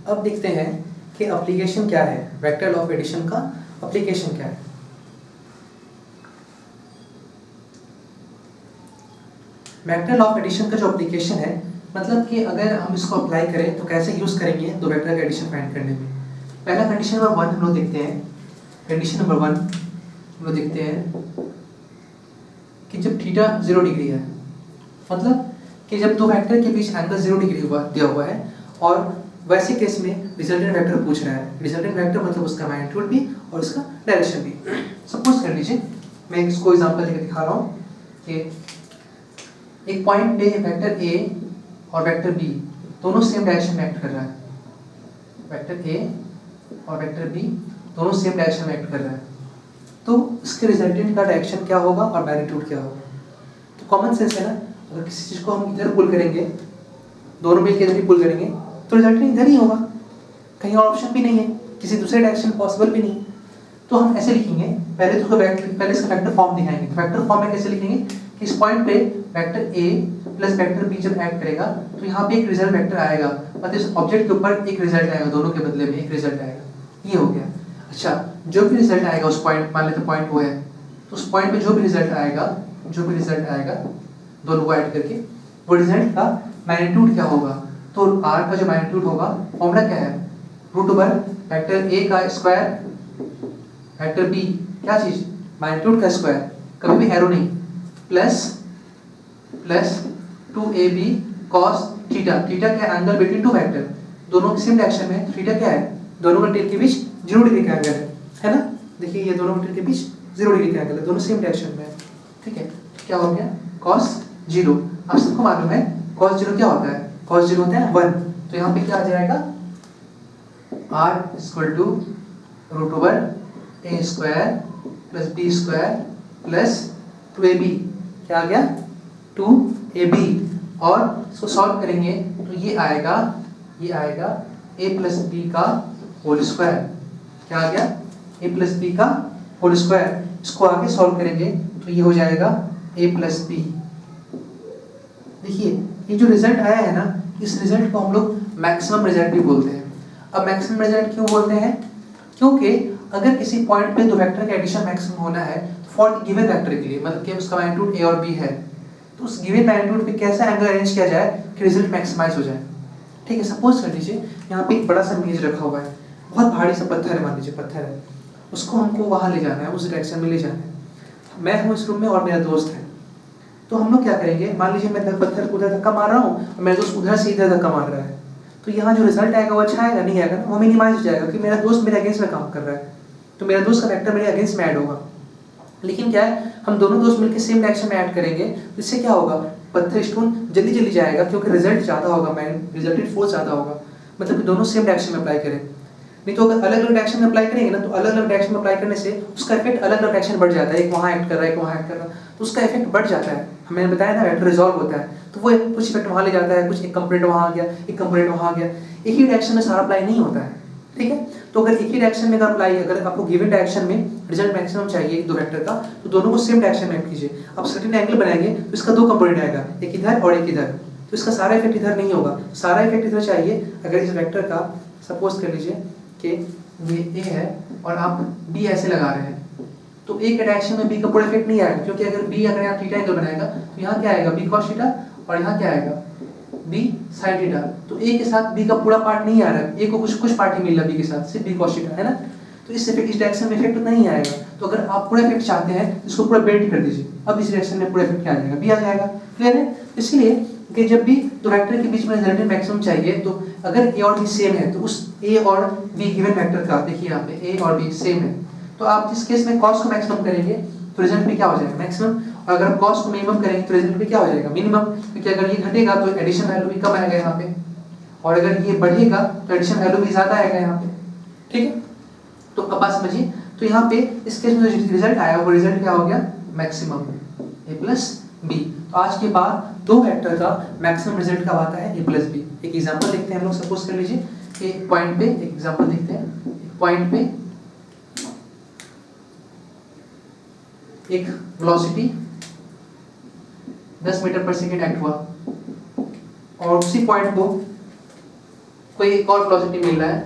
अब देखते हैं कि एप्लीकेशन क्या है, वेक्टर लॉ ऑफ एडिशन का एप्लीकेशन क्या है। वेक्टर लॉ ऑफ एडिशन का जो एप्लीकेशन है, मतलब कि अगर हम इसको अप्लाई करें तो कैसे यूज करेंगे दो वेक्टर का एडिशन फाइंड करने में। पहला कंडीशन नंबर 1 हम लोग देखते हैं। कंडीशन नंबर 1 हम लोग देखते हैं कि जब थीटा 0 डिग्री है, मतलब कि जब दो वेक्टर के बीच एंगल 0 डिग्री दिया हुआ है और वैसे केस में रिजल्टेंट वेक्टर पूछ रहा है। रिजल्टेंट वेक्टर मतलब उसका मैग्नीट्यूड भी और उसका डायरेक्शन भी। सपोज कर लीजिए मैं इसको एग्जांपल देकर दिखा रहा हूँ कि एक पॉइंट पे वेक्टर ए और वेक्टर बी दोनों सेम डायरेक्शन में एक्ट कर रहा है। वेक्टर ए और वेक्टर बी दोनों सेम डायरेक्शन में एक्ट कर रहा है, तो इसके रिजल्टेंट का डायरेक्शन क्या होगा और मैग्नीट्यूड क्या होगा। तो कॉमन सेंस है ना, अगर किसी चीज़ को हम इधर पुल करेंगे, दोनों मिलकर इधर ही पुल करेंगे तो रिजल्टेंट इधर ही होगा, कहीं और ऑप्शन भी नहीं है, किसी दूसरे डायरेक्शन पॉसिबल भी नहीं। तो हम ऐसे लिखेंगे, पहले इसका वेक्टर फॉर्म दिखाएंगे। तो वेक्टर फॉर्म में कैसे लिखेंगे कि इस पॉइंट पे vector A plus vector B जब ऐड करेगा तो यहाँ पे एक रिजल्ट वेक्टर आएगा, मतलब इस ऑब्जेक्ट के ऊपर एक रिजल्ट आएगा, दोनों के बदले में एक रिजल्ट आएगा। ये हो गया। अच्छा, जो भी रिजल्ट आएगा उस पॉइंट, मान लेते पॉइंट वो है, तो उस पॉइंट पे जो भी रिजल्ट आएगा दोनों को ऐड करके, वो रिजल्ट का मैग्नीट्यूड क्या होगा। तो r का जो मैग्नीट्यूड होगा, फॉर्मूला क्या है, रूट ओवर वेक्टर a का स्क्वायर वेक्टर b, क्या चीज, मैग्नीट्यूड का स्क्वायर, कभी भी एरो नहीं, plus 2ab cos theta. Theta क्या है, एंगल बिटवीन टू वेक्टर, दोनों सेम डायरेक्शन में। थीटा क्या है, दोनों के टेल के बीच 0 डिग्री का एंगल है ना। देखिए ये दोनों के टेल के बीच 0 डिग्री का एंगल है, दोनों सेम डायरेक्शन में है। ठीक है, क्या हो गया, cos 0। आप सबको मालूम है cos 0 क्या होता है, cos 0 होता है 1। तो यहाँ पे क्या आ जाएगा, r equal to root over a square plus b square plus 2ab, क्या आ गया 2ab। और इसको सॉल्व करेंगे तो ये आएगा a प्लस बी का होल स्क्वायर। क्या आ गया, a प्लस बी का होल स्क्वायर। इसको आगे सॉल्व करेंगे तो ये हो जाएगा a प्लस बी। देखिए ये जो रिजल्ट आया है ना, इस रिजल्ट को हम लोग मैक्सिमम रिजल्ट भी बोलते हैं। अब मैक्सिमम रिजल्ट क्यों बोलते हैं, क्योंकि अगर किसी पॉइंट पे दो वेक्टर का एडिशन मैक्सिमम होना है तो फॉर गिवन वेक्टर के लिए, मतलब कि उसका मैग्नीट्यूड a और b है, तो उस गिवन मैग्नीट्यूड पे कैसा एंगल अरेंज किया जाए कि रिजल्ट मैक्सिमाइज हो जाए। ठीक है, सपोज कर लीजिए यहाँ पे एक बड़ा सा मेज रखा हुआ है, बहुत भारी सा पत्थर है, मान लीजिए पत्थर है, उसको हमको वहाँ ले जाना है, उस डायरेक्शन में ले जाना है। मैं हूँ इस रूम में और मेरा दोस्त है, तो हम लोग क्या करेंगे, मान लीजिए मैं पत्थर को उधर धक्का मार रहा हूँ और मेरा दोस्त उधर से इधर धक्का मार रहा है, तो यहाँ जो रिजल्ट आएगा वो अच्छा आएगा, नहीं आएगा ना, वो मिनिमाइज हो जाएगा क्योंकि मेरा दोस्त मेरे अगेंस्ट में काम कर रहा है, तो मेरा दोस्त का वेक्टर मेरे अगेंस्ट में ऐड होगा। लेकिन क्या है, हम दोनों दोस्त मिलकर सेम डायरेक्शन में ऐड करेंगे तो इससे क्या होगा, पत्थर स्टोन जल्दी जल्दी जाएगा क्योंकि रिजल्ट ज़्यादा होगा, रिजल्टेड फोर्स ज़्यादा होगा, मतलब कि दोनों सेम डायरेक्शन में अप्लाई करें। नहीं तो अगर अलग अलग डायरेक्शन में अप्लाई करेंगे ना, तो अलग अलग डायरेक्शन में अप्लाई करने से उसका इफेक्ट अलग अलग डायरेक्शन बढ़ जाता है, एक वहाँ एक्ट कर रहा है, एक वहाँ एक्ट कर रहा है, तो उसका इफेक्ट बढ़ जाता है। हमें बताया ना वेक्टर रिजॉल्व होता है, तो वो कुछ इफेक्ट वहाँ ले जाता है, कुछ एक कंपोनेंट वहाँ आ गया, एक कंपोनेंट वहाँ आ गया, एक ही डायरेक्शन में सारा अप्लाई नहीं होता है। ठीक है, तो अगर एक ही डायरेक्शन में अप्लाई, अगर आपको गिवन डायरेक्शन में रिजल्ट मैक्सिमम चाहिए दो वेक्टर का, तो दोनों को सेम डायरेक्शन में कीजिए। अब सर्टेन एंगल बनाएंगे तो इसका दो कंपोनेंट आएगा, एक इधर और एक इधर, तो इसका सारा इफेक्ट इधर नहीं होगा, सारा इफेक्ट इधर चाहिए। अगर इस वेक्टर का सपोज कर लीजिए कि ये a है और आप b ऐसे लगा रहे हैं, तो a के डायरेक्शन में b का पूरा इफेक्ट नहीं आएगा, क्योंकि अगर b अगर यहाँ थीटा एंगल बनाएगा तो यहाँ क्या आएगा, b cos थीटा, और यहाँ क्या आएगा, b sin थीटा। तो a के साथ b का पूरा पार्ट नहीं आ रहा है, a को कुछ पार्ट ही मिल रहा है b के साथ, सिर्फ b cos थीटा है ना, तो इस डायरेक्शन में इफेक्ट नहीं आएगा। तो अगर आप पूरा इफेक्ट चाहते हैं इसको पूरा बेंड कर दीजिए, अब इस डायरेक्शन में पूरा इफेक्ट क्या आ जाएगा, b आ जाएगा। क्लियर है, इसलिए कि जब भी दो वेक्टर के बीच में रिजल्टेंट मैक्सिमम चाहिए, तो अगर a और b सेम है तो उस a और b गिवन वेक्टर का, देखिए यहाँ पे a और b सेम है, तो आप जिस केस में cos को मैक्सिमम करेंगे तो रिजल्ट में क्या हो जाएगा, मैक्सिमम, और अगर cos को मिनिमम करेंगे तो रिजल्ट में क्या हो जाएगा, मिनिमम, क्योंकि अगर ये घटेगा तो एडिशन वैल्यू भी कम आएगा यहाँ पे, और अगर ये बढ़ेगा तो एडिशन वैल्यू भी ज़्यादा आएगा यहाँ पे। ठीक है, तो अब बात समझिए, तो यहाँ पे इस केस में जो रिजल्ट आया वो रिजल्ट क्या हो गया, मैक्सिमम a प्लस बी। तो आज के बाद दो वेक्टर का मैक्सिमम रिजल्ट कब आता है, a प्लस बी। एक एग्जांपल देखते हैं हम लोग, सपोज कर लीजिए कि पॉइंट पे, एक एग्जांपल देखते हैं, पॉइंट पे एक वेलोसिटी 10 मीटर पर सेकेंड एक्ट हुआ और उसी पॉइंट को कोई एक और वेलोसिटी मिल रहा है,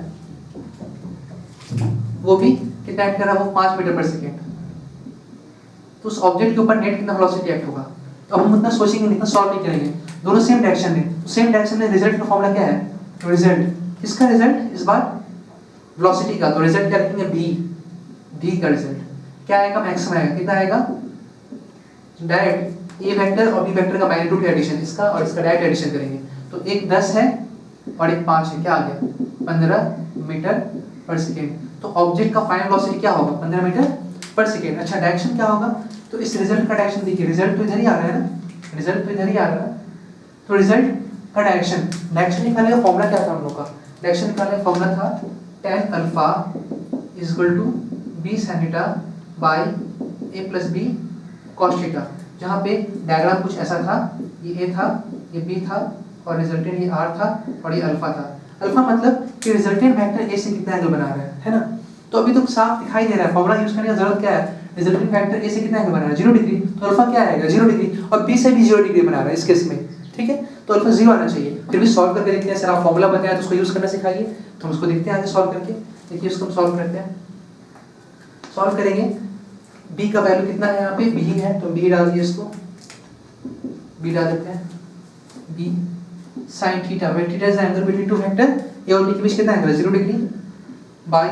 वो भी कितना एक्ट कर रहा है, वो 5 मीटर पर सेकेंड, तो उस ऑब्जेक्ट के ऊपर नेट कितना वेलोसिटी एक्ट होगा। तो हम उतना सोचेंगे नहीं, इतना सॉल्व नहीं करेंगे, दोनों सेम डायरेक्शन में, तो सेम डायरेक्शन में रिजल्ट का फॉर्मूला क्या है, तो रिजल्ट किसका रिजल्ट इस बार वेलोसिटी का, तो रिजल्ट क्या रखेंगे v का रिजल्ट क्या आएगा, मैक्सिमम आएगा, कितना आएगा, डायरेक्ट ए वेक्टर और बी वेक्टर का मैग्नीट्यूड का एडिशन, इसका और इसका डायरेक्ट एडिशन करेंगे, तो एक 10 है और एक 5 है, क्या आ गया 15 मीटर पर सेकेंड। तो ऑब्जेक्ट का फाइनल वेलोसिटी क्या होगा, 15 मीटर पर सेकेंड। अच्छा डायरेक्शन क्या होगा, तो इस रिजल्ट का डायरेक्शन देखिए, रिजल्ट तो इधर ही आ रहा है ना, रिजल्ट तो इधर ही आ रहा है, तो रिजल्ट का डायरेक्शन निकालने का फॉर्मूला क्या था हम लोग का, डायरेक्शन निकालने का फॉर्मूला था tan alpha is equal to b sin theta by a plus b cos theta, जहाँ पे डायग्राम कुछ ऐसा था, ये a था, ये b था और रिजल्टेंट ये r था और ये अल्फा था। अल्फा मतलब कि रिजल्टेंट वेक्टर a से कितना एंगल बना रहा है ना, तो अभी तो साफ दिखाई दे रहा है, फॉर्मूला यूज करने की जरूरत क्या है, रिजल्टेंट वेक्टर a से कितना एंगल बना रहा है 0 डिग्री, तो अल्फा क्या आएगा 0 डिग्री, और b से भी 0 डिग्री बना रहा है इस केस में, ठीक है, तो अल्फा 0 आना चाहिए। फिर भी सॉल्व करके देखते हैं, सर आप फॉर्मूला बताया तो उसको यूज करना सिखाइए, तो हम उसको देखते हैं आगे सॉल्व करके, देखिए उसको हम सॉल्व करते हैं, सॉल्व करेंगे, b का वैल्यू कितना है यहाँ पे, b ही है, तो b डाल दिए, इसको b डाल देते हैं, b sin theta, wait theta is the angle between two vector a और b के बीच कितना एंगल है 0 डिग्री, बाय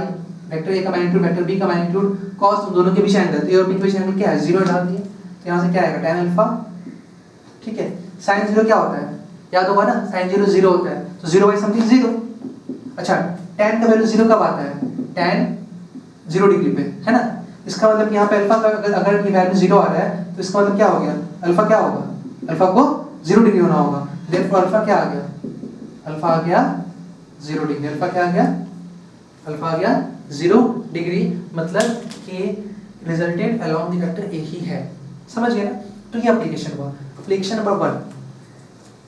वेक्टर a का मैग्नीट्यूड वेक्टर b का मैग्नीट्यूड cos, तो दोनों के बीच एंगल, तो a और b के बीच एंगल क्या है 0 डाल दिए, तो यहाँ से क्या आएगा tan अल्फा, ठीक है, sin 0 क्या होता है, याद होगा ना, sin 0 0 होता है, तो 0 बाई समथिंग 0। अच्छा tan का वैल्यू 0 कब आता है, tan 0 डिग्री पे, है ना, इसका मतलब कि यहाँ पे अल्फा का अगर की वैल्यू 0 आ रहा है, तो इसका मतलब क्या हो गया, अल्फा क्या होगा, अल्फा को 0 डिग्री होना होगा, देयरफॉर अल्फा क्या आ गया, अल्फा आ गया 0 डिग्री, अल्फा क्या आ गया, अल्फा आ गया 0 डिग्री, मतलब कि resultant along the vector a ही है, समझ गए ना। तो ये एप्लीकेशन हुआ, एप्लीकेशन नंबर 1।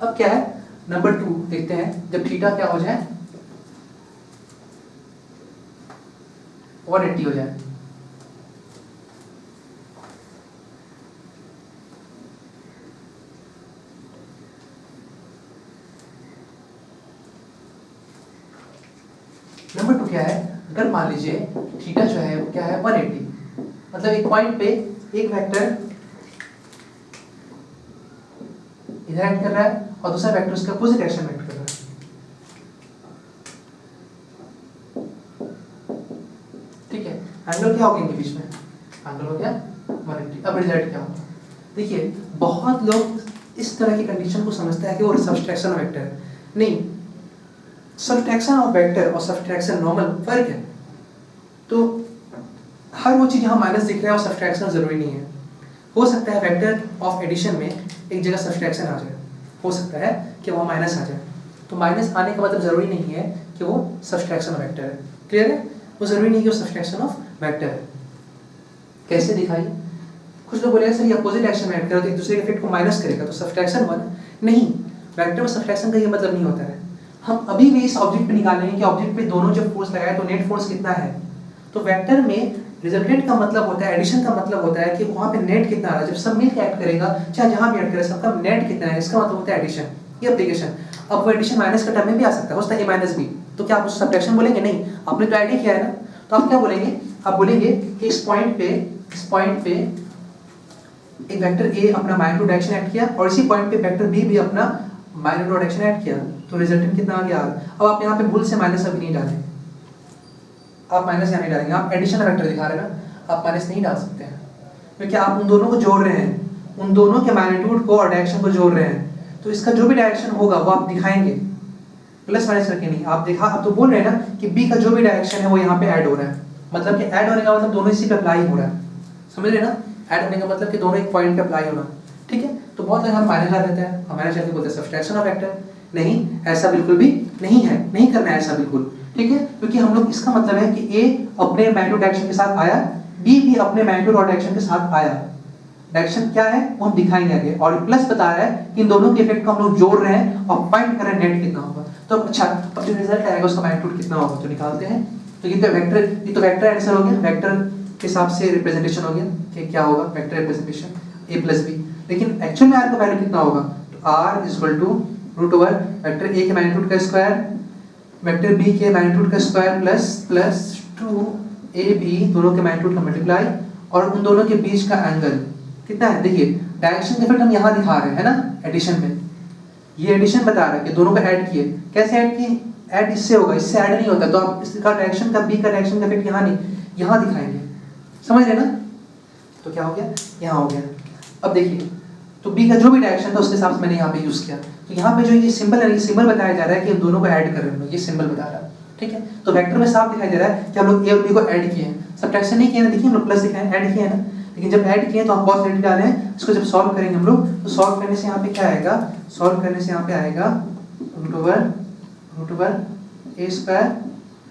अब क्या है नंबर 2 देखते हैं, जब थीटा क्या हो जाए 180 हो जाए, नंबर 2 क्या है, अगर मान लीजिए थीटा जो है वो क्या है 180, मतलब एक पॉइंट पे एक वेक्टर इधर एक्ट कर रहा है और दूसरा वेक्टर उसके अपोजिट डायरेक्शन में एक्ट कर रहा है, ठीक है, एंगल क्या होगा इनके बीच में, एंगल हो गया 180। अब रिजल्ट क्या होगा, देखिए बहुत लोग इस तरह की कंडीशन को समझते हैं कि वो सब्सट्रैक्शन ऑफ वेक्टर है, नहीं, सब्सट्रैक्शन ऑफ वेक्टर और सब्सट्रैक्शन नॉर्मल फर्क है, तो हर वो चीज़ यहाँ माइनस दिख रहा है और सब्सट्रैक्शन जरूरी नहीं है, हो सकता है वेक्टर ऑफ एडिशन में एक जगह सब्सट्रैक्शन आ जाए, हो सकता है कि वहाँ माइनस आ जाए, तो माइनस आने का मतलब जरूरी नहीं है कि वो सब्सट्रैक्शन ऑफ वेक्टर है, क्लियर है, वो जरूरी नहीं कि वो सब्सट्रैक्शन ऑफ वेक्टर है। कैसे दिखाइए, कुछ लोग बोलेगा सर ये अपोजिट डायरेक्शन में एक्ट करेगा तो एक दूसरे के इफेक्ट को माइनस करेगा तो सब्सट्रैक्शन हुआ ना, नहीं, वेक्टर में सब्सट्रैक्शन का ये मतलब नहीं होता है। हम अभी भी इस ऑब्जेक्ट पे निकालेंगे कि ऑब्जेक्ट पे दोनों जब फोर्स लगाए तो नेट फोर्स कितना है, तो वेक्टर में रिजल्टेंट का मतलब होता है, एडिशन का मतलब होता है कि वहाँ पे नेट कितना आ रहा है, जब सब मिलकर एक्ट करेगा चाहे जहाँ भी एक्ट करे सबका नेट कितना है, इसका मतलब होता है एडिशन, ये एप्लीकेशन। अब वो एडिशन माइनस का टर्म में भी आ सकता है, हो सकता है a माइनस बी, तो क्या आप उस सब्ट्रैक्शन बोलेंगे, नहीं, आपने तो ऐड ही किया है ना, तो आप क्या बोलेंगे, आप बोलेंगे कि इस पॉइंट पे एक वेक्टर a अपना माइनस डायरेक्शन ऐड किया और इसी पॉइंट पे वेक्टर b भी अपना माइनस डायरेक्शन ऐड किया, तो रिजल्टेंट कितना आ गया। अब आप यहाँ पे भूल से माइनस अभी नहीं डालेंगे, आप माइनस यहाँ नहीं डालेंगे, आप एडिशन वेक्टर दिखा रहे हैं ना, आप माइनस नहीं डाल सकते हैं, क्योंकि आप उन दोनों को जोड़ रहे हैं, उन दोनों के मैग्नीट्यूड को और डायरेक्शन को जोड़ रहे हैं, तो इसका जो भी डायरेक्शन होगा वो आप दिखाएंगे प्लस माइनस करके नहीं, आप देखा, आप तो बोल रहे हैं ना कि b का जो भी डायरेक्शन है वो यहाँ पे ऐड हो रहा है, मतलब कि ऐड होने का मतलब दोनों इसी पे अप्लाई हो रहा है, समझ रहे ना, ऐड होने का मतलब कि दोनों एक पॉइंट पे अप्लाई होना, ठीक है। तो बहुत लोग हम माइनस डाल देते हैं, हमारे चलते बोलते हैं सब्सट्रैक्शन ऑफ वेक्टर, नहीं, ऐसा बिल्कुल भी नहीं है, नहीं करना है ऐसा बिल्कुल, ठीक है, क्योंकि हम लोग इसका मतलब है कि a अपने मैग्नीट्यूड डायरेक्शन के साथ आया, b भी अपने मैग्नीट्यूड और डायरेक्शन के साथ आया, डायरेक्शन क्या है वो हम दिखाएंगे आगे, और प्लस बता रहा है कि इन दोनों के इफेक्ट को हम लोग जोड़ रहे हैं और फाइंड कर रहे हैं नेट कितना होगा। तो अच्छा, अब जो रिजल्ट आएगा उसका मैग्नीट्यूड कितना होगा तो निकालते हैं, तो ये तो वेक्टर आंसर हो गया, वेक्टर के हिसाब से रिप्रेजेंटेशन हो गया कि क्या होगा vector representation a plus B, लेकिन एक्चुअल में r का वैल्यू कितना होगा, तो r is equal to root over vector a के मैग्नीट्यूड का स्क्वायर वेक्टर बी के मैग्नीट्यूड का स्क्वायर प्लस 2ab दोनों के मैग्नीट्यूड का मल्टीप्लाई और उन दोनों के बीच का एंगल कितना है। देखिए डायरेक्शन इफेक्ट हम यहाँ दिखा रहे हैं ना एडिशन में, ये एडिशन बता रहा है कि दोनों को ऐड किए। कैसे ऐड किए? ऐड इससे होगा, इससे ऐड नहीं होता। तो आप इसका डायरेक्शन का बी का डायरेक्शन का इफेक्ट यहाँ नहीं, यहाँ दिखाएंगे, समझ रहे ना। तो क्या हो गया, यहाँ हो गया। अब देखिए तो बी का जो भी डायरेक्शन था उसके हिसाब से मैंने यहाँ पे यूज किया। तो यहाँ पे जो ये सिंबल है, ये सिंबल बताया जा रहा है कि हम दोनों को ऐड कर रहे हैं, ये सिंबल बता रहा है, ठीक है। तो वेक्टर में साफ दिखाई दे रहा है कि हम लोग ए और बी को ऐड किए हैं, सब्ट्रैक्शन नहीं किया ना। देखिए हम लोग प्लस दिखाए, ऐड किया है ना। लेकिन जब ऐड किए तो हम cos 90 डाले हैं, इसको जब सॉल्व करेंगे हम लोग तो सॉल्व करने से यहाँ पे क्या आएगा, सॉल्व करने से यहाँ पे आएगा root over A square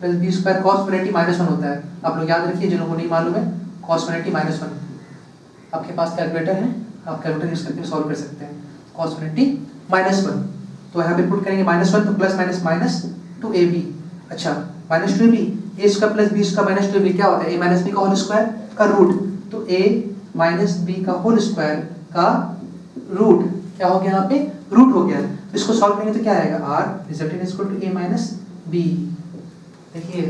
plus B square cos 180 -1 होता है। आप लोग याद रखिए, जिन लोगों को नहीं मालूम है cos 180 -1, आपके पास कैलकुलेटर है, आप कैलकुलेटर यूज करके सॉल्व कर सकते हैं। cos 180 -1 तो यहाँ पे पुट करेंगे -1 तो प्लस माइनस माइनस 2ab। अच्छा -2ab a square plus b square minus 2ab क्या होता है, a माइनस b का होल स्क्वायर का रूट। तो a माइनस b का होल स्क्वायर का रूट क्या हो गया, यहाँ पे रूट हो गया। तो इसको सॉल्व करेंगे तो क्या आएगा, r resultant is equal to a minus b। देखिए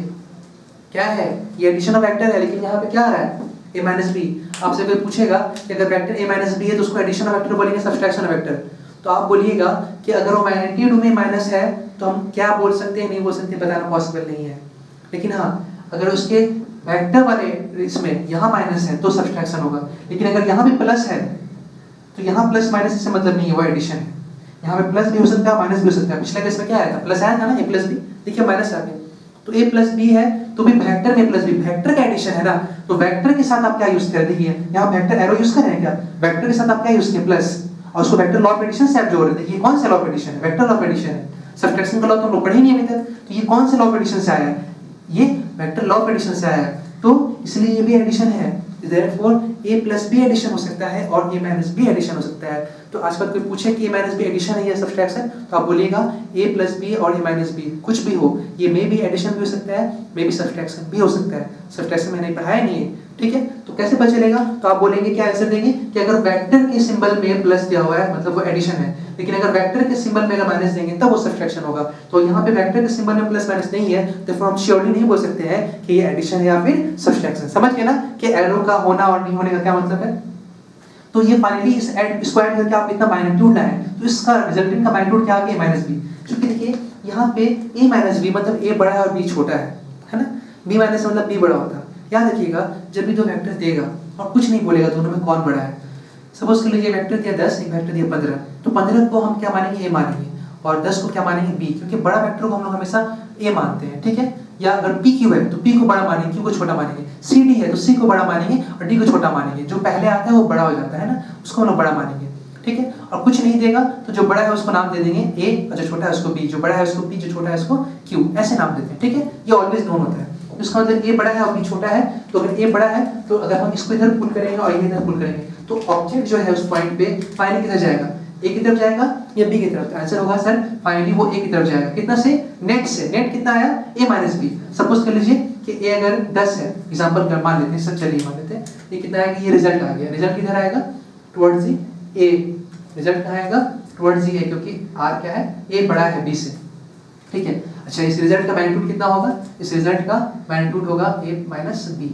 क्या है, ये एडिशन ऑफ वेक्टर है, लेकिन यहाँ पे क्या आ रहा है, a माइनस b। आपसे कोई पूछेगा कि अगर वेक्टर a माइनस b है तो उसको एडिशन ऑफ वेक्टर बोलेंगे सब्सट्रैक्शन ऑफ वेक्टर। तो आप बोलिएगा कि अगर वो मैग्नीट्यूड में माइनस है तो हम क्या बोल सकते हैं, नहीं बोल सकते, बताना पॉसिबल नहीं है। लेकिन हाँ अगर उसके वेक्टर वाले इसमें यहाँ माइनस है तो सब्सट्रैक्शन होगा। लेकिन अगर यहाँ भी प्लस है तो यहाँ प्लस माइनस इससे मतलब नहीं है, वो एडिशन है। यहाँ पे प्लस भी हो सकता है, माइनस भी हो सकता है। पिछले केस में क्या आया था, प्लस आया था ना, a प्लस बी। देखिए माइनस आ गया, तो a प्लस बी है तो भी वेक्टर में प्लस बी, वेक्टर का एडिशन है ना। तो वेक्टर के साथ आप क्या यूज कर, देखिए यहाँ वेक्टर एरो यूज कर रहे हैं क्या, वेक्टर के साथ आप क्या यूज किए, प्लस, और उसको वेक्टर लॉ ऑफ एडिशन से आप जोड़ रहे हैं। देखिए कौन सा लॉ ऑफ एडिशन है, वेक्टर लॉ ऑफ एडिशन है। सब्ट्रैक्शन का लॉ तो हम लोग पढ़े ही नहीं अभी तक, तो ये कौन से लॉ ऑफ एडिशन से आया है, ये वेक्टर लॉ ऑफ एडिशन से आया है। तो इसलिए ये भी एडिशन है, therefore a plus b addition हो सकता है और a माइनस b एडिशन हो सकता है। तो आजकल कोई पूछे कि a माइनस b एडिशन है या सब्ट्रैक्शन, तो आप बोलिएगा a प्लस b और a माइनस b कुछ भी हो, ये मे भी एडिशन भी हो सकता है, मे भी सब्ट्रैक्शन भी हो सकता है। सब्ट्रैक्शन मैंने पढ़ाया नहीं है, ठीक है। तो कैसे पता चलेगा, तो आप बोलेंगे क्या आंसर देंगे कि अगर वेक्टर के सिंबल में प्लस दिया हुआ है मतलब वो एडिशन है, लेकिन अगर वेक्टर के सिंबल में अगर माइनस देंगे तब वो सब्ट्रैक्शन होगा। तो यहाँ पे वेक्टर के सिंबल में प्लस माइनस नहीं है, तो हम श्योरली नहीं बोल सकते हैं कि ये एडिशन है या फिर सब्ट्रैक्शन। समझ गए ना कि एरो का होना और नहीं होने का क्या मतलब है। तो ये फाइनली इस इसको ऐड करके आप इतना मैग्नीट्यूड लाए, तो इसका रिजल्टेंट का मैग्नीट्यूड क्या आ गया, माइनस बी। क्योंकि देखिए यहाँ पे a माइनस बी मतलब a बड़ा है और b छोटा है ना, b माइनस मतलब b बड़ा होता है। याद रखिएगा जब भी दो वेक्टर देगा और कुछ नहीं बोलेगा दोनों में कौन बड़ा है। सपोज कर लीजिए वेक्टर दिया 10, एक वेक्टर दिया 15, तो 15 को हम क्या मानेंगे, a मानेंगे, और 10 को क्या मानेंगे, b, क्योंकि बड़ा वेक्टर को हम लोग हमेशा a मानते हैं, ठीक है। या अगर p q है तो p को बड़ा मानेंगे, q को छोटा मानेंगे। c d है तो c को बड़ा मानेंगे और d को छोटा मानेंगे। जो पहले आता है वो बड़ा हो जाता है ना, उसको हम लोग बड़ा मानेंगे, ठीक है। और कुछ नहीं देगा तो जो बड़ा है उसको नाम दे देंगे a और जो छोटा है उसको b, जो बड़ा है उसको p, जो छोटा है उसको q, ऐसे नाम देते हैं, ठीक है। ये ऑलवेज नोन होता है। इसका मतलब a बड़ा है और b छोटा है, तो अगर a बड़ा है तो अगर हम इसको इधर पुल करेंगे और ये इधर पुल करेंगे तो ऑब्जेक्ट जो है उस पॉइंट पे फाइनली किधर जाएगा, a की तरफ जाएगा या b की तरफ। आंसर होगा सर फाइनली वो a की तरफ जाएगा। कितना से, नेट से। नेट कितना आया, a माइनस b। सपोज कर लीजिए कि a अगर 10 है, एग्जांपल मान लेते हैं, सब चलिए मान लेते हैं, ये कितना आएगा, ये रिजल्ट आ गया। रिजल्ट किधर आएगा, टुवर्ड्स दी a। रिजल्ट कहाँ आएगा, टुवर्ड्स दी a, क्योंकि r क्या है, a बड़ा है b से, ठीक है। अच्छा इस रिजल्ट का मैग्नीट्यूड कितना होगा, इस रिजल्ट का मैग्नीट्यूड होगा a माइनस b,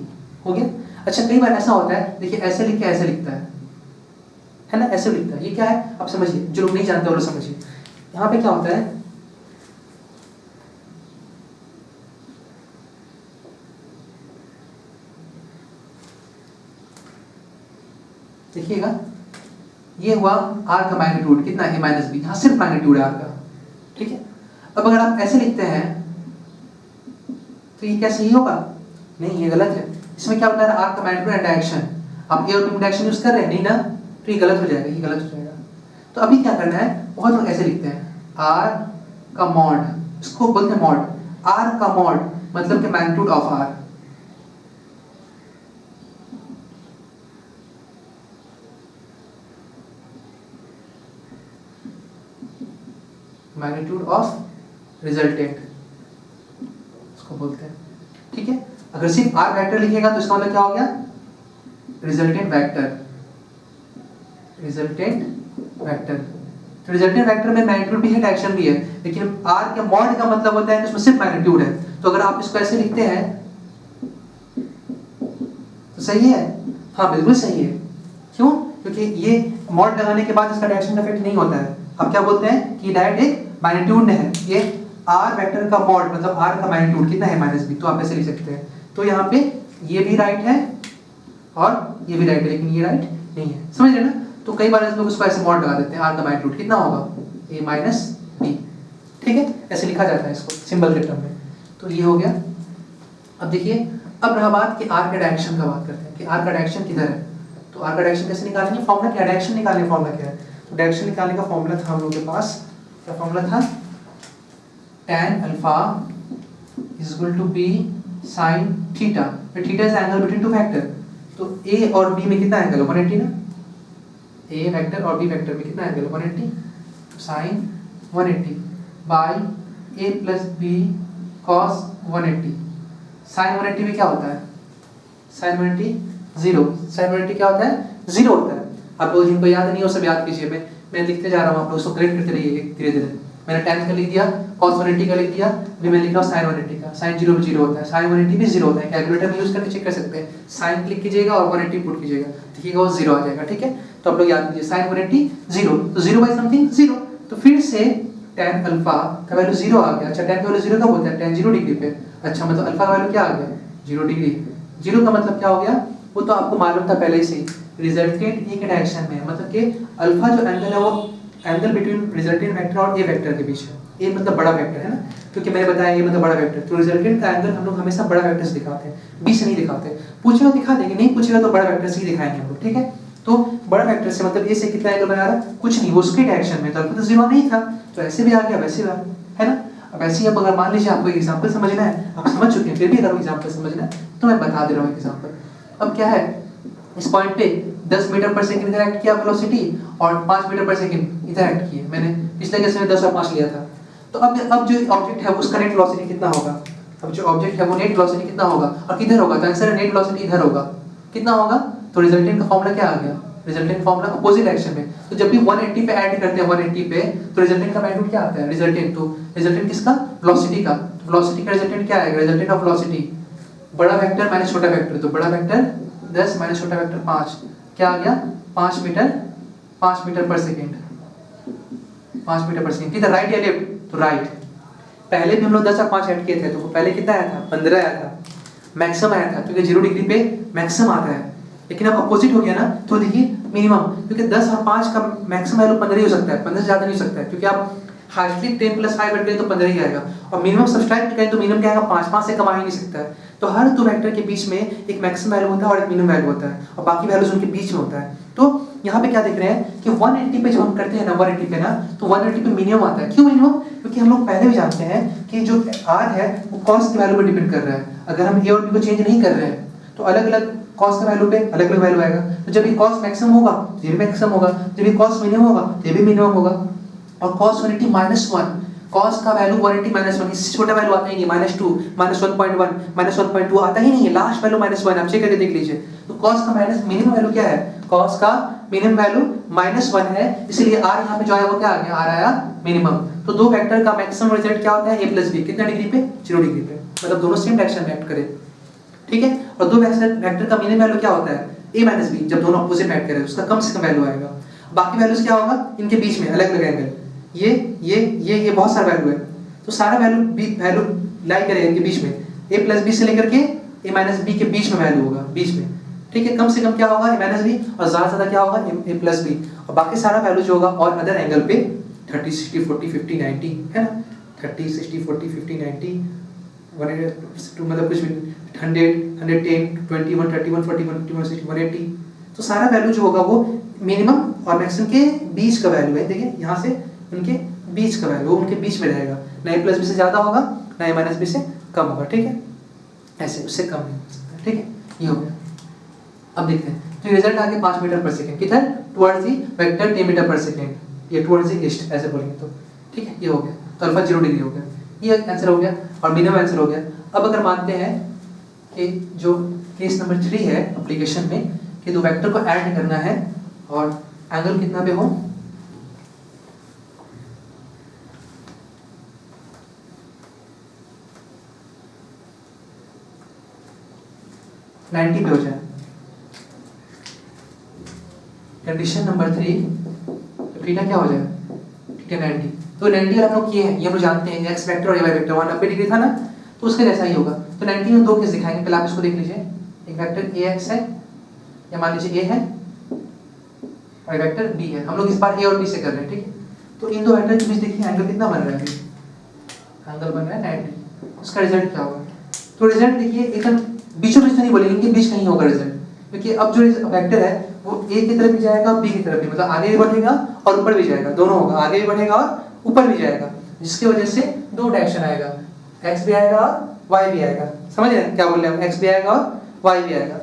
हो गया। अच्छा कई बार ऐसा होता है, देखिए ऐसे लिख के ऐसे लिखता है ना, ऐसे लिखता है। ये क्या है आप समझिए, जो लोग नहीं जानते वो लोग समझिए। यहाँ पे क्या होता है, देखिएगा ये हुआ r का मैग्नीट्यूड कितना है, a माइनस b, यहाँ सिर्फ मैग्नीट्यूड है r का, ठीक है। अब अगर आप ऐसे लिखते हैं तो ये क्या सही होगा, नहीं ये गलत है। इसमें क्या होता है, r का मैग्नीट्यूड एंड डायरेक्शन, आप a और b डायरेक्शन यूज कर रहे हैं नहीं ना, तो ये गलत हो जाएगा, ये गलत हो जाएगा। तो अभी क्या करना है, बहुत लोग ऐसे लिखते हैं r का मॉड, इसको बोलते हैं मॉड, r का मॉड मतलब कि magnitude of r, magnitude of resultant इसको बोलते हैं, ठीक है। अगर सिर्फ r वेक्टर लिखेगा तो इसका मतलब क्या हो गया, रिजल्टेंट वेक्टर, रिजल्टेंट वेक्टर, तो रिजल्टेंट वेक्टर में मैग्नीट्यूड भी है, डायरेक्शन भी है, लेकिन r के मॉड का मतलब होता है कि उसमें सिर्फ मैग्नीट्यूड है। तो अगर आप इसको ऐसे लिखते हैं तो सही है? हाँ बिल्कुल सही है। क्यों? क्योंकि ये मॉड लगाने के बाद इसका डायरेक्शन इफेक्ट नहीं होता है। आप क्या बोलते हैं कि डायरेक्ट एक मैग्नीट्यूड है, ये r वेक्टर का मॉड मतलब r का मैग्नीट्यूड कितना है -b, तो आप ऐसे लिख सकते हैं। तो यहाँ पे ये भी राइट है और ये भी राइट है, लेकिन ये राइट नहीं है, समझ रहे ना? तो कई बार लोग उसको ऐसे मॉड लगा देते हैं, r का मैग्नीट्यूड कितना होगा, a - b, ठीक है, ऐसे लिखा जाता है इसको सिंबल के टर्म में। तो ये हो गया। अब देखिए, अब रहा बात कि r के डायरेक्शन का बात करते हैं कि r का डायरेक्शन किधर है। तो r का डायरेक्शन कैसे निकालेंगे, फॉर्मूला क्या, डायरेक्शन निकालने का फॉर्मूला क्या है? तो डायरेक्शन निकालने का फॉर्मूला था हम लोगों के पास, क्या फॉर्मूला था, tan alpha = b sin theta, फिर theta is angle between two vector. तो a और b में कितना एंगल है, 180 ना, a वेक्टर और b वेक्टर में कितना angle, 180, sin 180 by a + b cos 180। sin 180 में क्या होता है, sin 180 0, sin 180 क्या होता है, 0 होता है। आप लोग जिनको याद नहीं हो सब याद कीजिए, मैं लिखते जा रहा हूँ, आप लोग उसको करेक्ट करते रहिए धीरे धीरे। मैंने tan का लिख दिया, cos 180 का लिख दिया, अभी मैं लिख रहा हूँ sin 180 का। sin 0 भी 0 होता है, sin 180 भी 0 होता है, कैलकुलेटर में यूज करके चेक कर सकते हैं। sin क्लिक कीजिएगा और 180 पुट कीजिएगा, देखिएगा वो 0 आ जाएगा, ठीक है। तो आप लोग याद कीजिए sin 180 0, तो 0 बाई समथिंग 0, तो फिर से tan अल्फा का वैल्यू 0 आ गया। अच्छा tan का वैल्यू 0 कब होता है, tan 0 डिग्री पे। अच्छा मतलब अल्फा का वैल्यू क्या आ गया, 0 डिग्री। 0 का मतलब क्या हो गया, वो तो आपको मालूम था पहले से ही, रिजल्टेंट ए के डायरेक्शन में, मतलब कि अल्फा जो एंगल है वो एंगल बिटवीन रिजल्टेंट वेक्टर और ए वेक्टर के बीच है। ए मतलब बड़ा वेक्टर है ना, क्योंकि मैंने बताया ये मतलब बड़ा वेक्टर, तो रिजल्टेंट का एंगल हम लोग हमेशा बड़ा वेक्टर से दिखाते हैं, बी से नहीं दिखाते। पूछेगा दिखा देंगे, नहीं पूछेगा तो बड़ा वेक्टर से ही दिखाएंगे हम लोग, ठीक है। तो बड़ा वेक्टर से मतलब ए से कितना एंगल बना रहा है, कुछ नहीं, वो उसके डायरेक्शन में, तो अल्फा तो 0 नहीं था, तो ऐसे भी आ गया वैसे भी आ गया, है ना। अब ऐसे ही, अब अगर मान लीजिए आपको एग्जांपल समझना है, आप समझ चुके हैं, फिर भी अगर एग्जांपल समझना है तो मैं बता दे रहा हूँ एग्जांपल। अब क्या है, इस पॉइंट पे 10 मीटर पर सेकंड इधर एक्ट किया वेलोसिटी और 5 मीटर पर सेकंड इधर एक्ट किए। मैंने पिछले केस में 10 और 5 लिया था। तो अब जो ऑब्जेक्ट है उसका नेट वेलोसिटी कितना होगा, अब जो ऑब्जेक्ट है वो नेट वेलोसिटी कितना होगा और किधर होगा, तो आंसर है नेट वेलोसिटी इधर होगा, कितना होगा। तो रिजल्टेंट का फॉर्मूला क्या आ गया, रिजल्टेंट फॉर्मूला अपोजिट डायरेक्शन में। तो जब भी 180 पे ऐड करते हैं 180 पे, तो रिजल्टेंट का मैग्नीट्यूड क्या आता है, रिजल्टेंट। तो रिजल्टेंट किसका, वेलोसिटी का। तो वेलोसिटी का रिजल्टेंट क्या आएगा, रिजल्टेंट ऑफ वेलोसिटी बड़ा वेक्टर माइनस छोटा वेक्टर। तो बड़ा वेक्टर 10 माइनस छोटा वेक्टर 5, क्या आ गया, 5 मीटर पर सेकंड, 5 मीटर पर सेकंड। किधर, राइट या लेफ्ट, तो राइट। पहले भी हम लोग 10 और 5 ऐड किए थे, तो पहले कितना आया था, 15 आया था, मैक्सिमम आया था, क्योंकि 0 डिग्री पे मैक्सिमम आता है। लेकिन अब अपोजिट हो गया ना, तो देखिए मिनिमम, क्योंकि 10 और 5 का मैक्सिमम वैल्यू 15 ही हो सकता है, 15 से ज्यादा नहीं हो सकता है, क्योंकि आप हार्डली 10 + 5 ऐड करें तो 15 ही आएगा, और मिनिमम सब्सट्रैक्ट करें तो मिनिमम क्या आएगा, 5 से कमा ही नहीं सकता है। तो हर दो वेक्टर के बीच में एक मैक्सिमम वैल्यू होता है और एक मिनिमम वैल्यू होता है, और बाकी वैल्यूज उनके बीच में होता है। तो यहाँ पे क्या देख रहे हैं कि 180 पे जब हम करते हैं ना, 180 पे ना, तो 180 पे मिनिमम आता है। क्यों मिनिमम, क्योंकि हम लोग पहले भी जानते हैं कि जो r है वो cos के वैल्यू पर डिपेंड कर रहा है। अगर हम a और b को चेंज नहीं कर रहे हैं तो अलग अलग cos का वैल्यू पे अलग अलग वैल्यू आएगा। तो जब ये cos मैक्सिमम होगा तो ये भी मैक्सिमम होगा, जब ये cos मिनिमम होगा तो ये भी मिनिमम होगा। और cos 180 -1, cos का वैल्यू 180 -1, इससे छोटा वैल्यू आता ही नहीं, -2, -1.1, -1.2 आता ही नहीं है, लास्ट वैल्यू -1, आप चेक करके देख लीजिए। तो cos का मिनिमम वैल्यू क्या है, cos का मिनिमम वैल्यू -1 है, इसलिए r यहाँ पे जो आया वो क्या आ गया, r आया मिनिमम। तो दो वेक्टर का मैक्सिमम रिजल्ट क्या होता है, a + b, कितना डिग्री पे, 0 डिग्री पे, मतलब दोनों सेम डायरेक्शन में एक्ट करें, ठीक है। और दो वेक्टर का मिनिमम वैल्यू क्या होता है, a - b, जब दोनों अपोजिट एक्ट करें उसका कम से कम वैल्यू आएगा। बाकी वैल्यूज क्या होगा, इनके बीच में अलग अलग एंगल, ये बहुत सारा वैल्यू है, तो सारा वैल्यू लाई करें इनके बीच में, a + b से लेकर के a - b के बीच में वैल्यू होगा, बीच में, ठीक है। कम से कम क्या होगा, a - b, और ज्यादा से ज्यादा क्या होगा, a + b, और बाकी सारा वैल्यू जो होगा और अदर एंगल पे 30, 60, 40, 50, 90 है ना, 30, 60, 40, 50, 90, 100 मतलब कुछ भी 100, 110, 21, 31, 41, 51, 60, 180, तो सारा वैल्यू जो होगा वो मिनिमम और मैक्सिमम के बीच का वैल्यू है। देखिए यहाँ से उनके बीच का वैल्यू उनके बीच में रहेगा, ना a + b से ज्यादा होगा ना a - b से कम होगा, ठीक है, ऐसे उससे कम नहीं हो सकता, ठीक है। ये हो गया। अब देखते हैं, तो रिजल्ट आ गया 5 मीटर पर सेकंड, किधर, टुवर्ड्स द वेक्टर 10 मीटर पर सेकंड, ये टुवर्ड्स द ईस्ट ऐसे बोलेंगे तो, ठीक है। ये हो गया, तो अल्फा 0 डिग्री हो गया, ये आंसर हो गया और मिनिमम आंसर हो गया। अब अगर मानते हैं कि जो केस नंबर 3 है एप्लीकेशन में, कि दो वेक्टर को ऐड करना है और एंगल कितना पे हो, 90 पे हो जाए। कंडीशन नंबर 3, तो थीटा क्या हो जाए, थीटा 90। तो 90 हम लोग किए हैं, ये हम लोग जानते हैं एक्स वेक्टर और वाई वेक्टर, वहाँ 90 डिग्री था ना, तो उसके जैसा ही होगा। तो 90 में दो केस दिखाएंगे, पहले आप इसको देख लीजिए। एक वेक्टर ए एक्स है, या मान लीजिए ए है, और वेक्टर बी है। हम लोग इस बार ए और बी से कर रहे हैं, ठीक है। तो इन दो वेक्टर के बीच देखिए एंगल कितना बन रहा है, एंगल बन रहा है 90। उसका रिजल्ट क्या होगा, तो रिजल्ट देखिए एकदम बीचों बीच नहीं बोलेंगे, इनके बीच नहीं होगा रिजल्ट, क्योंकि अब जो वेक्टर है वो ए की तरफ भी जाएगा, बी की तरफ भी, मतलब आगे भी बढ़ेगा और ऊपर भी जाएगा, दोनों होगा, आगे भी बढ़ेगा और ऊपर भी जाएगा, जिसकी वजह से दो डायरेक्शन आएगा, एक्स भी आएगा और वाई भी आएगा। समझ रहे हैं क्या बोल रहे हैं, एक्स भी आएगा और वाई भी आएगा।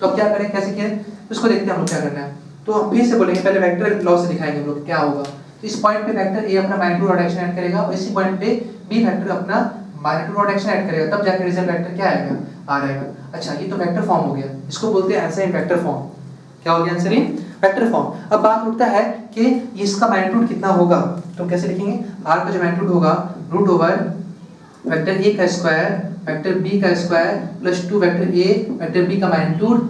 तो अब क्या करें, कैसे किए, उसको देखते हैं हम लोग क्या करना है। तो हम फिर से बोलेंगे, पहले वेक्टर लॉ से दिखाएंगे हम लोग क्या होगा। तो इस पॉइंट पे वेक्टर ए अपना मैग्नीट्यूड और डायरेक्शन ऐड करेगा, और इसी पॉइंट पे बी वेक्टर अपना मैग्नीट्यूड और डायरेक्शन ऐड करेगा, तब जाकर रिजल्ट वेक्टर क्या आएगा, आ रहेगा। अच्छा, ये तो वेक्टर फॉर्म हो गया, इसको बोलते हैं आंसर इन वेक्टर फॉर्म। क्या हो गया, आंसर इन वेक्टर फॉर्म। अब बात उठता है कि इसका मैग्नीट्यूड कितना होगा, तो कैसे लिखेंगे, r का जो मैग्नीट्यूड होगा रूट ओवर वेक्टर a का स्क्वायर वेक्टर b का square plus 2 vector a vector b का मैग्नीट्यूड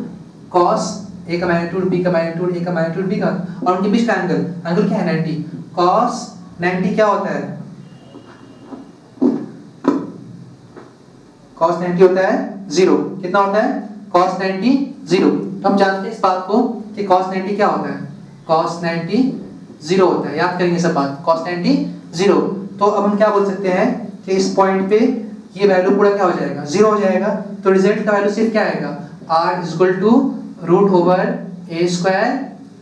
cos a का मैग्नीट्यूड b का मैग्नीट्यूड a का मैग्नीट्यूड b का, और उनके बीच का एंगल क्या है 90। cos 90 क्या होता है, cos 90 होता है 0। कितना होता है, cos 90 0। तो हम जानते हैं इस बात को कि cos 90 क्या होता है, cos 90 0 होता है, याद करेंगे सब बात, cos 90 0। तो अब हम क्या बोल सकते हैं कि इस पॉइंट पे ये वैल्यू पूरा क्या हो जाएगा, 0 हो जाएगा। तो रिजल्ट का वैल्यू सिर्फ क्या आएगा, r equal to root over a square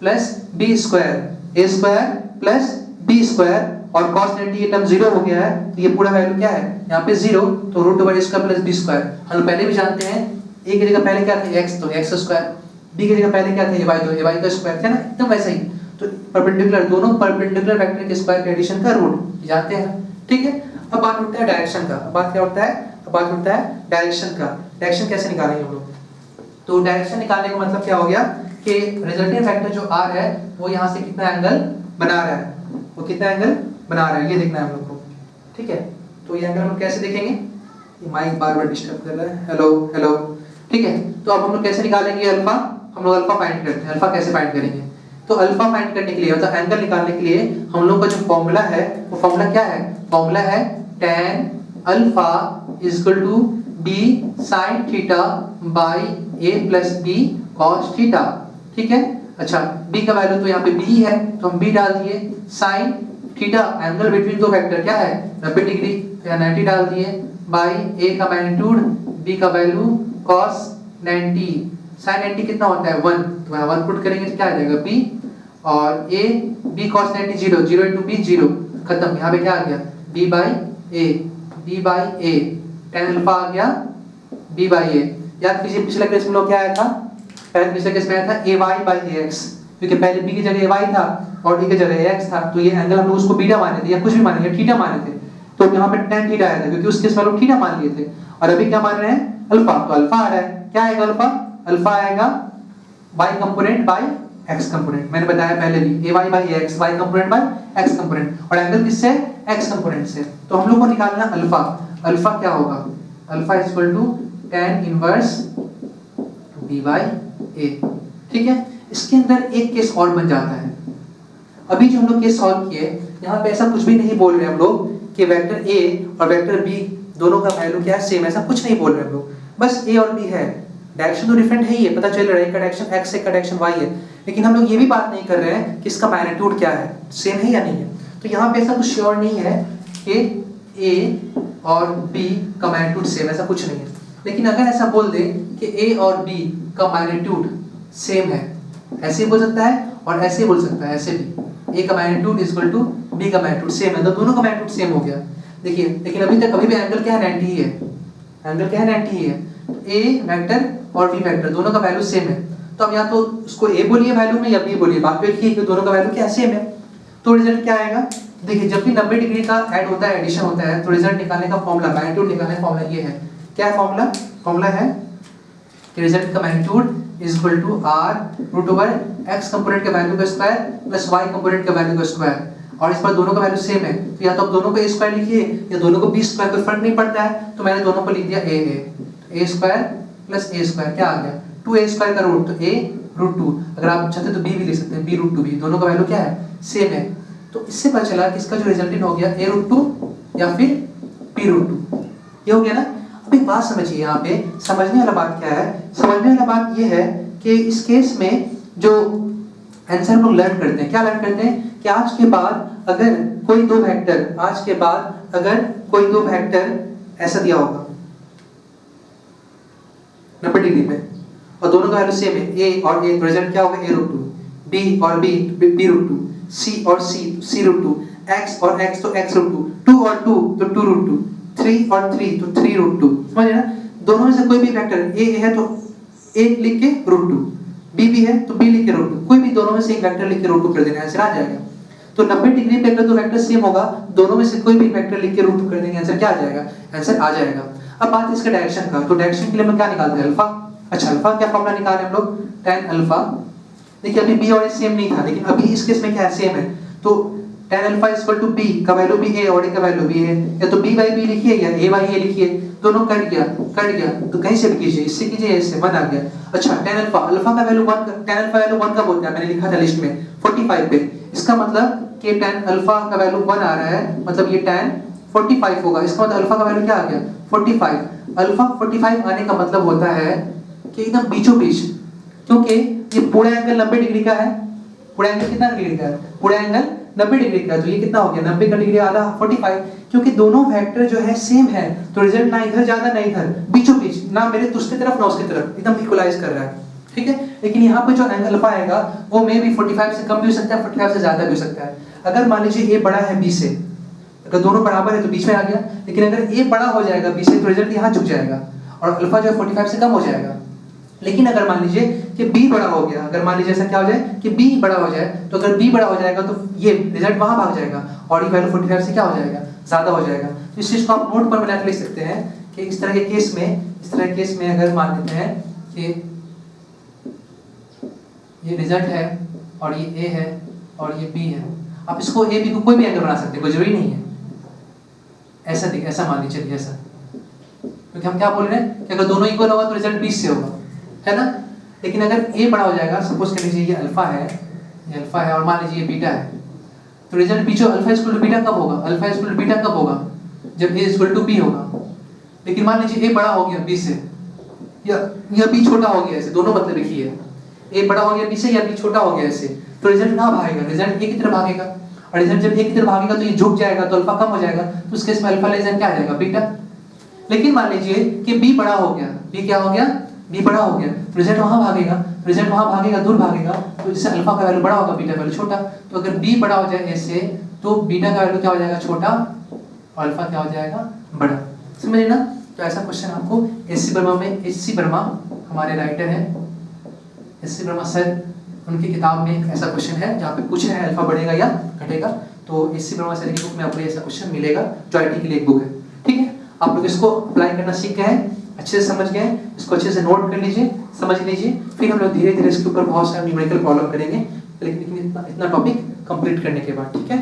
plus b square, a square plus b square, और cos 90 ये टर्म 0 हो गया है, तो ये पूरा वैल्यू क्या है यहाँ पे 0, तो root over a square plus b square. हम पहले भी जानते हैं a की जगह पहले क्या था x, तो x स्क्वायर, b की जगह पहले क्या था y, तो y का स्क्वायर था ना, एकदम वैसा ही। तो परपेंडिकुलर, दोनों परपेंडिकुलर वेक्टर के स्क्वायर के एडिशन का रूट जानते हैं, ठीक है। अब बात उठता है डायरेक्शन का, अब बात क्या उठता है, अब बात उठता है डायरेक्शन का। डायरेक्शन कैसे निकालेंगे हम लोग, तो डायरेक्शन निकालने का मतलब क्या हो गया कि रिजल्टेंट वेक्टर जो r है वो यहाँ से कितना एंगल बना रहा है, वो कितना एंगल बना रहा है, ये देखना है हम लोग को, ठीक है। तो ये एंगल हम कैसे देखेंगे, ये माइक बार बार डिस्टर्ब कर रहा है, हेलो हेलो, ठीक है। तो अब हम लोग कैसे निकालेंगे अल्फा, हम लोग अल्फा फाइंड करते हैं। अल्फा कैसे फाइंड करेंगे, तो अल्फा फाइंड करने के लिए मतलब एंगल निकालने के लिए हम लोग का जो फॉर्मूला है वो फॉर्मूला क्या है, फॉर्मूला है tan alpha equal to b sin theta by a plus b cos theta, ठीक है। अच्छा, b का वैल्यू तो यहाँ पे b है, तो हम b डाल दिए, sin थीटा एंगल बिटवीन दो वेक्टर क्या है 90 डिग्री, तो यहाँ 90 डाल दिए, बाय a का मैग्नीट्यूड b का वैल्यू cos 90, sin 90 कितना होता है 1, तो यहाँ 1 पुट करेंगे तो क्या आ जाएगा b, और a b cos 90 0, 0 into b 0, खत्म। यहाँ पे क्या आ गया b by a, tan alpha आ गया b by a। याद कीजिए पिछले केस में लोग क्या आया था, पहले पिछले केस में आया था ay by ax, क्योंकि पहले b की जगह ay था और d की जगह ax था, तो ये एंगल हम लोग उसको बीटा माने थे या कुछ भी माने थे, थीटा माने थे, तो यहाँ पे tan थीटा आया था क्योंकि उस केस में लोग थीटा मान लिए थे, और अभी क्या मान रहे हैं अल्फा, तो अल्फा आ रहा है, क्या आएगा अल्फा, अल्फा आएगा y component by x component, मैंने बताया पहले भी ay by x, y component by x component, और एंगल किससे, x कंपोनेंट से। तो हम लोग को निकालना अल्फा, अल्फा क्या होगा, alpha equal to tan inverse b by a, ठीक है। इसके अंदर एक केस और बन जाता है, अभी जो हम लोग केस सॉल्व किए यहाँ पे ऐसा कुछ भी नहीं बोल रहे हम लोग कि वेक्टर a और वेक्टर b दोनों का वैल्यू क्या है सेम, ऐसा कुछ नहीं बोल रहे हम लोग, बस a और b है, डायरेक्शन तो डिफरेंट है ही है, पता चल रहा है एक का डायरेक्शन x है, एक का डायरेक्शन y है, लेकिन हम लोग ये भी बात नहीं कर रहे हैं कि इसका मैग्नीट्यूड क्या है, सेम है या नहीं है। तो यहाँ पे ऐसा कुछ श्योर नहीं है कि a और b का मैग्नीट्यूड सेम, ऐसा कुछ नहीं है। लेकिन अगर ऐसा बोल दे कि a और b का मैग्नीट्यूड सेम है, ऐसे बोल सकता है और ऐसे बोल सकता है, ऐसे भी a का मैग्नीट्यूड इक्वल टू b का मैग्नीट्यूड सेम है, तो दोनों का मैग्नीट्यूड सेम हो गया। देखिए लेकिन अभी तक अभी भी एंगल क्या है 90 ही है, एंगल क्या है 90 ही है, a वेक्टर और b वेक्टर दोनों का वैल्यू सेम है। तो अब या तो उसको a बोलिए वैल्यू में या b बोलिए, बात तो एक ही है कि दोनों का वैल्यू क्या सेम है। तो रिजल्ट क्या आएगा, देखिए जब भी 90 डिग्री का ऐड होता है, एडिशन होता है, तो रिजल्ट निकालने का फॉर्मूला, मैग्नीट्यूड निकालने का फॉर्मूला ये है, क्या है फॉर्मूला, फॉर्मूला है कि रिजल्ट का magnitude is equal to r root over x component के वैल्यू का स्क्वायर प्लस y कंपोनेंट के वैल्यू का स्क्वायर, और इस पर दोनों का वैल्यू सेम है, तो या तो आप दोनों को a स्क्वायर लिखिए या दोनों को b स्क्वायर, कोई फर्क नहीं पड़ता है, तो मैंने दोनों को लिख दिया a square plus A square क्या आ गया 2a² का रूट, तो a √2, अगर आप चाहते तो b भी लिख सकते हैं, b √2b, दोनों का वैल्यू क्या है सेम है। तो इससे पता चला कि इसका जो रिजल्टेंट हो गया a √2 या फिर b √2, ये हो गया ना। अब एक बात समझिए, यहाँ पे समझने वाला बात क्या है, समझने वाला बात ये है कि इस केस में जो आंसर हम लोग लर्न करते हैं, क्या लर्न करते हैं कि आज के बाद अगर कोई दो वेक्टर, आज के बाद अगर कोई दो वेक्टर ऐसा दिया होगा 90 डिग्री पे और दोनों का वैल्यू सेम है, a और a, तो रिजल्ट क्या होगा a √2, b और b √2, c और c √2, x और x तो x √2, 2 और 2 तो 2 √2, 3 और 3 तो 3 √2, समझे ना। दोनों में से कोई भी वेक्टर a है तो a लिख के √2, b भी है तो b लिख के √2, कोई भी दोनों में से एक वेक्टर लिख के √2 कर देना, आंसर आ जाएगा। तो 90 डिग्री पे अगर दो वेक्टर सेम होगा, दोनों में से कोई भी वेक्टर लिख के √2 कर देंगे, आंसर क्या आ जाएगा, आंसर आ जाएगा। अब बात है इसके डायरेक्शन का, तो डायरेक्शन के लिए हम क्या निकालते हैं अल्फा। अच्छा, अल्फा क्या फॉर्मूला निकाले हम लोग, tan अल्फा। देखिए अभी b और a सेम नहीं था, लेकिन अभी इस केस में क्या है सेम है, तो tan अल्फा b का वैल्यू भी a और a का वैल्यू भी है, या तो b by b लिखिए या a by a लिखिए, दोनों कट गया तो कहीं से भी कीजिए, इससे कीजिए इससे 1 आ गया। अच्छा, tan अल्फा का वैल्यू 1, tan अल्फा वैल्यू 1 कब होता है, मैंने लिखा था लिस्ट में 45 पे, इसका मतलब कि tan अल्फा का वैल्यू 1 आ रहा है, मतलब ये tan 45 होगा, इसका मतलब अल्फा का वैल्यू क्या आ गया 45। अल्फा 45 आने का मतलब होता है कि एकदम बीचों बीच, क्योंकि ये पूरा एंगल 90 डिग्री का है, पूरा एंगल कितना डिग्री का है, पूरा एंगल 90 डिग्री का है, तो ये कितना हो गया 90 का डिग्री आधा 45, क्योंकि दोनों वेक्टर जो है सेम है, तो रिजल्ट ना इधर ज्यादा ना इधर, बीचों बीच, ना मेरे दूसरी तरफ ना उसकी तरफ, एकदम इक्वलाइज कर रहा है, ठीक है। लेकिन यहाँ पे जो एंगल अल्फा आएगा वो मे भी 45 से कम भी हो सकता है, 45 से ज्यादा भी हो सकता है। अगर मान लीजिए a बड़ा है b से, अगर दोनों बराबर है तो बीच में आ गया, लेकिन अगर a बड़ा हो जाएगा b से तो रिजल्ट यहाँ झुक जाएगा और अल्फा जो है 45 से कम हो जाएगा। लेकिन अगर मान लीजिए कि b बड़ा हो गया, अगर मान लीजिए ऐसा क्या हो जाए कि b बड़ा हो जाए, तो अगर b बड़ा हो जाएगा तो ये रिजल्ट वहां भाग जाएगा और ये वैल्यू 45 से क्या हो जाएगा ज्यादा हो जाएगा। तो इस चीज को आप नोट पर बना के लिख सकते हैं कि इस तरह के केस में अगर मान लेते हैं कि ये रिजल्ट है और ये a है और ये b है, आप इसको a b को कोई भी एंगल बना सकते हैं, कोई जरूरी नहीं है ऐसा मान लीजिए ऐसा, क्योंकि हम क्या बोल रहे हैं कि अगर दोनों इक्वल होगा तो रिजल्ट 20 से होगा, है ना। लेकिन अगर a बड़ा हो जाएगा, सपोज कर लीजिए ये अल्फा है और मान लीजिए ये बीटा है, तो रिजल्ट बीचो अल्फा इक्वल टू बीटा कब होगा, अल्फा इक्वल टू बीटा कब होगा, जब a इक्वल टू b होगा। लेकिन मान लीजिए a बड़ा हो गया b से या b छोटा हो गया, ऐसे दोनों मतलब एक ही है, a बड़ा हो गया b से या b छोटा हो गया ऐसे, तो रिजल्ट ना भागेगा, रिजल्ट a की तरफ भागेगा, और रिजल्ट जब a की तरफ भागेगा तो ये झुक जाएगा तो अल्फा कम हो जाएगा, तो उस केस में अल्फा लेस देन क्या आ जाएगा बीटा। लेकिन मान लीजिए कि b बड़ा हो गया, b क्या हो गया, b बड़ा हो गया, तो रिजल्ट वहां भागेगा, दूर भागेगा, तो इससे अल्फा का वैल्यू बड़ा होगा, बीटा का वैल्यू छोटा। तो अगर b बड़ा हो जाए ऐसे, तो बीटा का वैल्यू क्या हो जाएगा छोटा और अल्फा क्या हो जाएगा बड़ा, समझे ना। तो ऐसा क्वेश्चन आपको एससी वर्मा हमारे राइटर हैं, एससी वर्मा सर, उनकी किताब में ऐसा क्वेश्चन है जहाँ पे पूछा है अल्फा बढ़ेगा या घटेगा, तो एससी वर्मा सर की बुक में आपको ऐसा क्वेश्चन मिलेगा, जो आईटी के लिए एक बुक है, ठीक है। आप लोग इसको अप्लाई करना सीख गए हैं, अच्छे से समझ गए, इसको अच्छे से नोट कर लीजिए, समझ लीजिए, फिर हम लोग धीरे धीरे इसके ऊपर बहुत सारे न्यूमेरिकल प्रॉब्लम करेंगे, लेकिन इतना टॉपिक कंप्लीट करने के बाद, ठीक है।